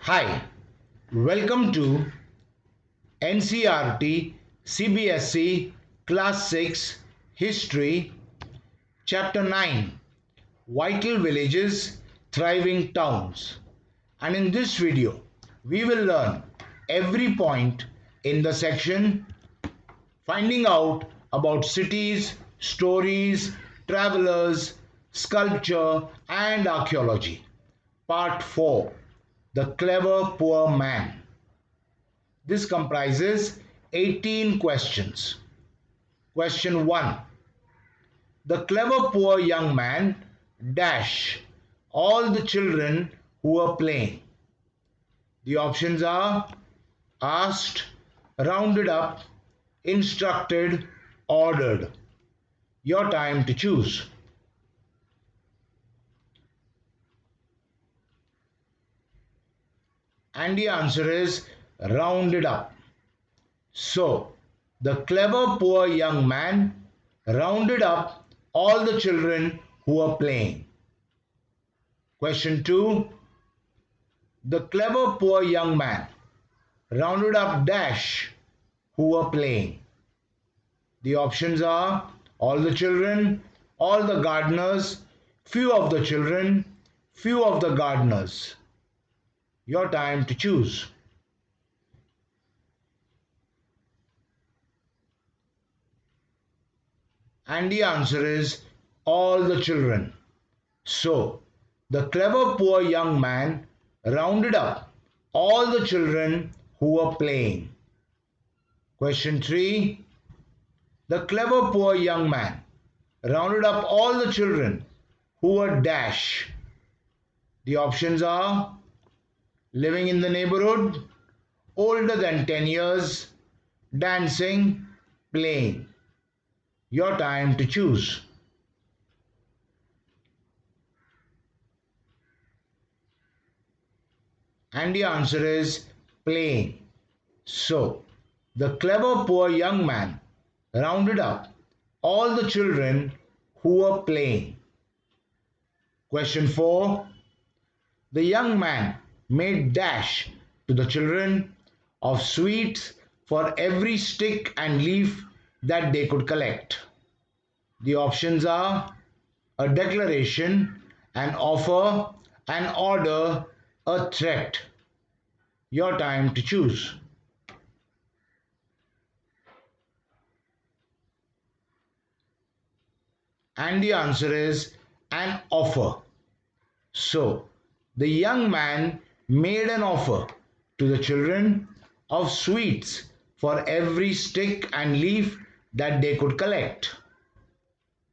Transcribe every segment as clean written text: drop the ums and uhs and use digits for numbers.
Hi, welcome to NCRT CBSE Class 6 History Chapter 9 Vital Villages Thriving Towns. And in this video, we will learn every point in the section finding out about cities, stories, travelers, sculpture, and archaeology. Part 4 The Clever Poor Man. This comprises 18 questions. Question 1. The clever poor young man dash all the children who were playing. The options are asked, rounded up, instructed, ordered. Your time to choose. And the answer is rounded up. So, the clever poor young man rounded up all the children who were playing. Question 2. The clever poor young man rounded up dash who were playing. The options are all the children, all the gardeners, few of the children, few of the gardeners. Your time to choose. And the answer is all the children. So, the clever poor young man rounded up all the children who were playing. Question 3. The clever poor young man rounded up all the children who were dash. The options are living in the neighborhood, older than 10 years, dancing, playing. Your time to choose. And the answer is playing. So, the clever poor young man rounded up all the children who were playing. Question 4. The young man made dash to the children of sweets for every stick and leaf that they could collect. The options are a declaration, an offer, an order, a threat. Your time to choose. And the answer is an offer. So, the young man made an offer to the children of sweets for every stick and leaf that they could collect.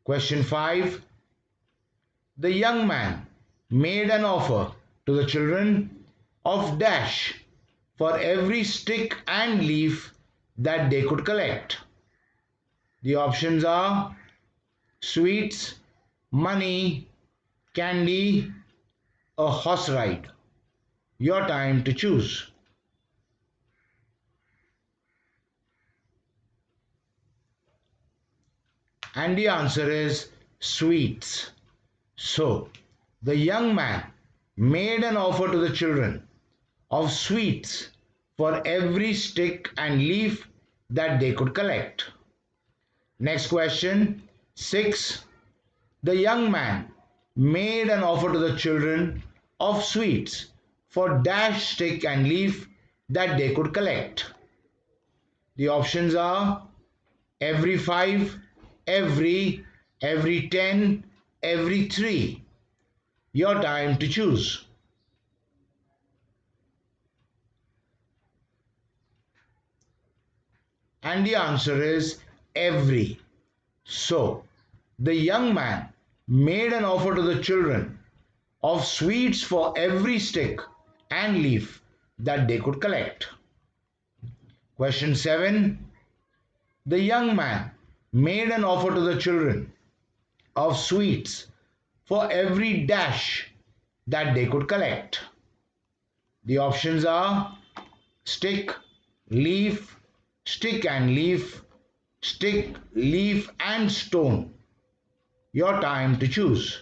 Question 5. The young man made an offer to the children of dash for every stick and leaf that they could collect. The options are sweets, money, candy, a horse ride. Your time to choose. And the answer is sweets. So, the young man made an offer to the children of sweets for every stick and leaf that they could collect. Next question 6. The young man made an offer to the children of sweets for dash stick and leaf that they could collect. The options are every 5, every 10, every 3. Your time to choose. And the answer is every. So, the young man made an offer to the children of sweets for every stick and leaf that they could collect. Question 7. The young man made an offer to the children of sweets for every dash that they could collect. The options are stick, leaf, stick and leaf, stick, leaf and stone. Your time to choose.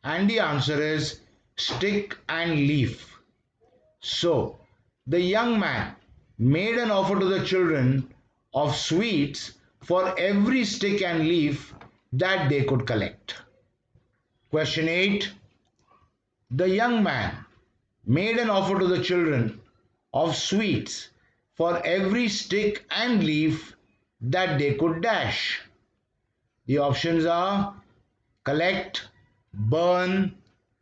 And the answer is stick and leaf. So, the young man made an offer to the children of sweets for every stick and leaf that they could collect. Question 8. The young man made an offer to the children of sweets for every stick and leaf that they could dash. The options are collect, burn,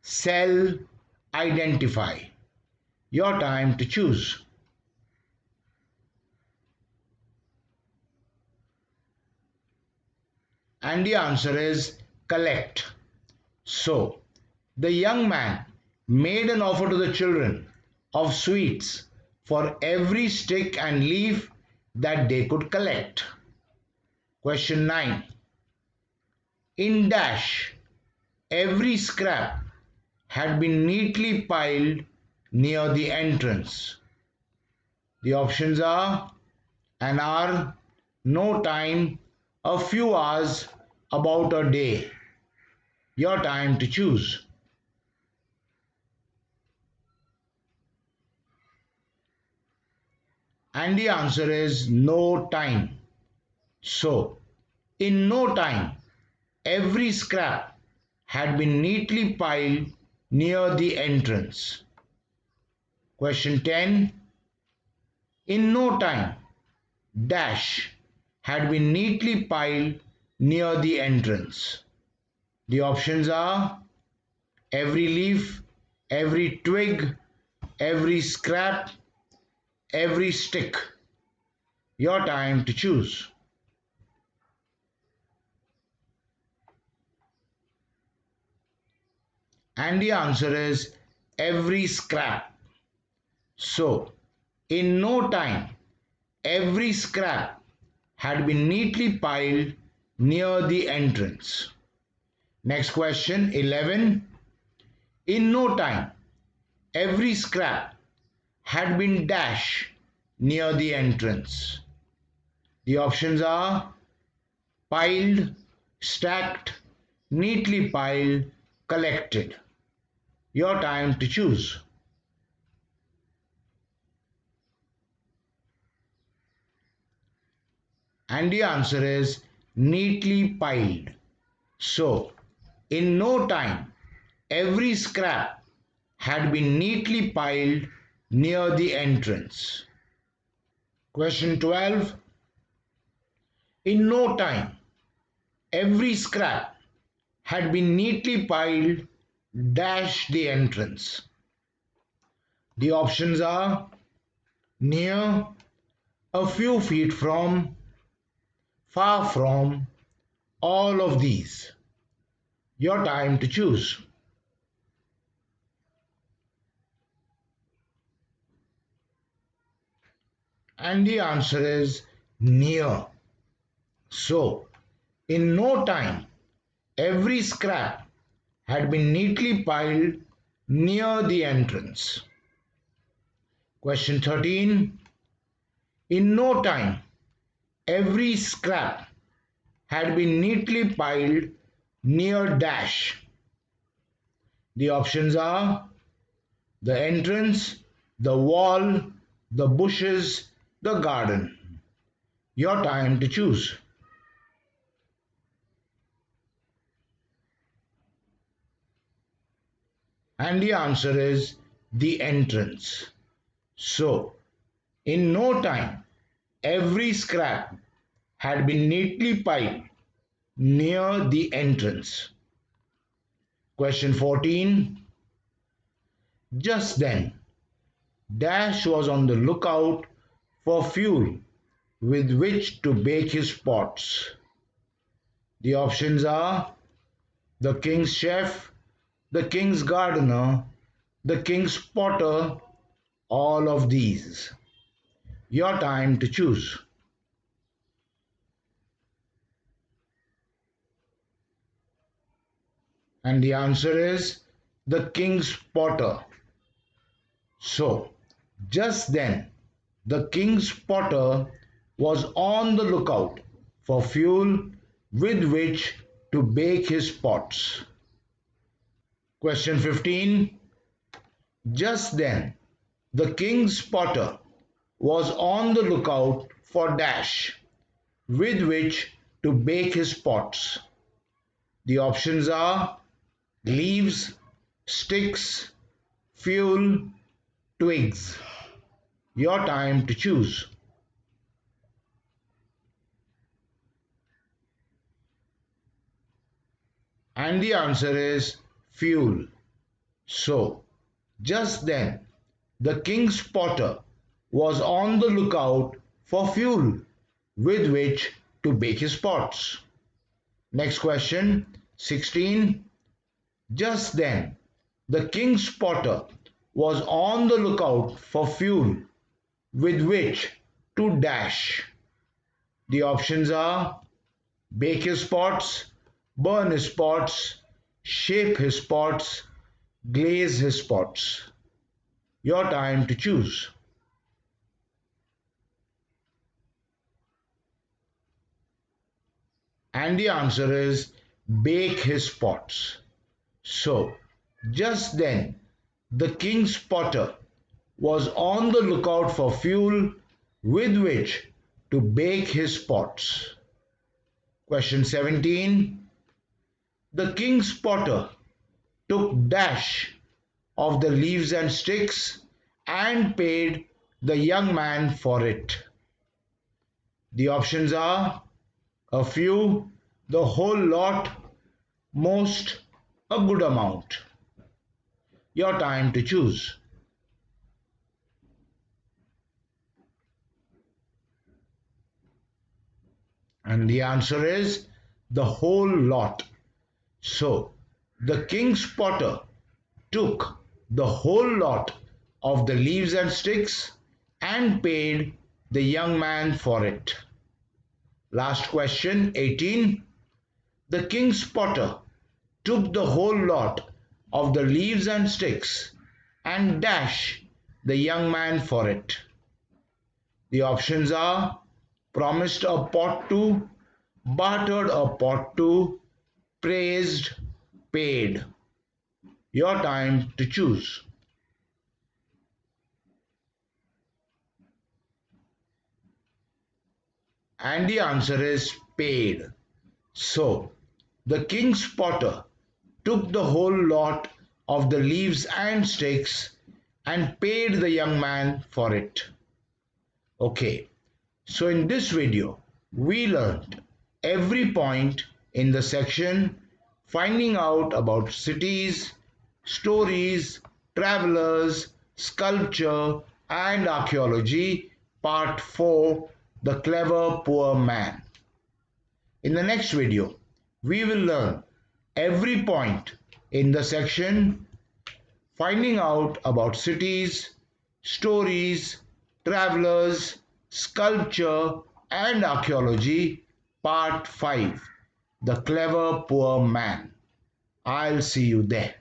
sell, identify. Your time to choose. And the answer is collect. So, the young man made an offer to the children of sweets for every stick and leaf that they could collect. Question 9. In dash, every scrap had been neatly piled near the entrance. The options are an hour, no time, a few hours, about a day. Your time to choose. And the answer is no time. So, in no time, every scrap had been neatly piled near the entrance. Question 10. In no time, dash had been neatly piled near the entrance. The options are every leaf, every twig, every scrap, every stick. Your time to choose. And the answer is every scrap. So, in no time, every scrap had been neatly piled near the entrance. Next question 11. In no time, every scrap had been dashed near the entrance. The options are piled, stacked, neatly piled, collected. Your time to choose. And the answer is neatly piled. So, in no time, every scrap had been neatly piled near the entrance. Question 12. In no time, every scrap had been neatly piled dash the entrance. The options are near, a few feet from, far from, all of these. Your time to choose. And the answer is near. So, in no time, every scrap had been neatly piled near the entrance. Question 13. In no time, every scrap had been neatly piled near dash. The options are the entrance, the wall, the bushes, the garden. Your time to choose. And the answer is the entrance. So, in no time, every scrap had been neatly piled near the entrance. Question 14. Just then, Dash was on the lookout for fuel with which to bake his pots. The options are the king's chef, the king's gardener, the king's potter, all of these. Your time to choose. And the answer is the king's potter. So, just then, the king's potter was on the lookout for fuel with which to bake his pots. Question 15. Just then, the king's potter was on the lookout for dash with which to bake his pots. The options are leaves, sticks, fuel, twigs. Your time to choose. And the answer is fuel. So, just then, the king's potter was on the lookout for fuel with which to bake his pots. Next question, 16. Just then, the king's potter was on the lookout for fuel with which to dash. The options are bake his pots, burn his pots, shape his pots, glaze his pots. Your time to choose. And the answer is bake his pots. So, just then, the king's potter was on the lookout for fuel with which to bake his pots. Question 17. The king's potter took dash of the leaves and sticks and paid the young man for it. The options are a few, the whole lot, most, a good amount. Your time to choose. And the answer is the whole lot. So, the king's potter took the whole lot of the leaves and sticks and paid the young man for it. Last question, 18. The king's potter took the whole lot of the leaves and sticks and dashed the young man for it. The options are promised a pot to, bartered a pot to, praised, paid. Your time to choose. And the answer is paid. So, the king's potter took the whole lot of the leaves and sticks and paid the young man for it. Okay, so in this video, we learned every point in the section finding out about cities, stories, travelers, sculpture, and archaeology, part 4, The Clever Poor Man. In the next video, we will learn every point in the section finding out about cities, stories, travelers, sculpture, and archaeology, part 5, The Clever Poor Man. I'll see you there.